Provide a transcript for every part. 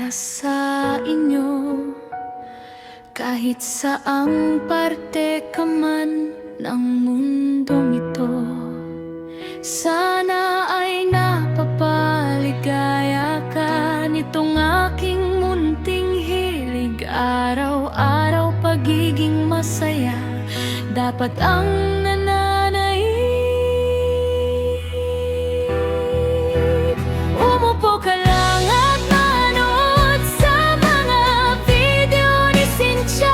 para sa inyo. Kahit saang parte ka man ng mundong ito, sana ay napapaligaya ka nitong aking munting hilig. Araw-araw pagiging masaya dapat ang nananaig. Umupo ka lang at manood sa mga video ni Cynthia.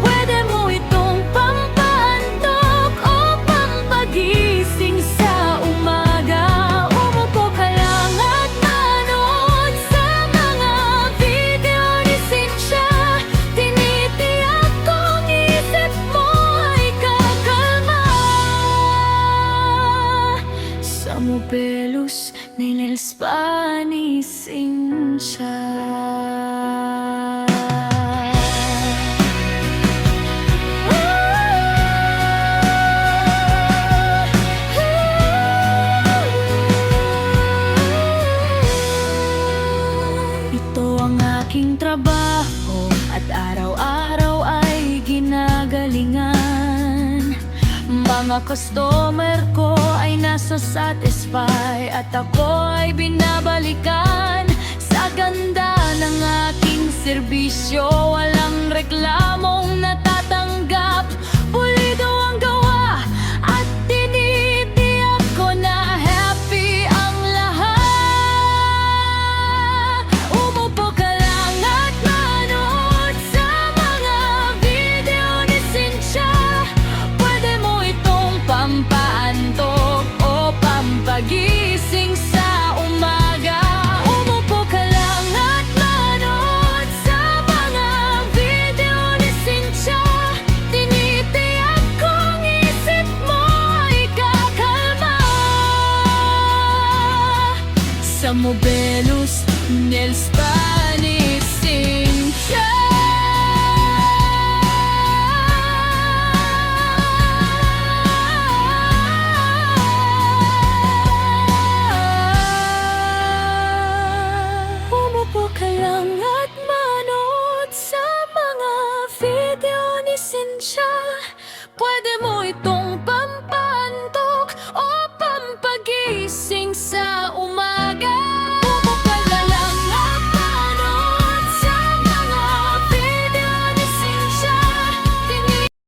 Pwede mo itong pampaantok o pampagising sa umaga. Umupo ka lang at manood sa mga video ni Cynthia. Tinitiyak kong isip mo ay kakalma. Sa Mobelos Nail Spa ni Cynthia. Ito ang aking trabaho at araw-araw ay ginagalingan. Mga customer ko ay nasa-satisfy at ako ay binabalikan. Sa ganda ng aking serbisyo, walang reklamong natatanggap. Pulido ang gawa at tinitiyak ko na happy ang lahat. Umupo ka lang at manood sa mga video ni Cynthia. Pwede mo itong pampaantok o pampagising sa umaga. Umupo ka lang at manood sa mga video ni Cynthia. Tinitiyak kong isip mo ay kakalma. Sa Mobelos Nail Spa ni Cynthia.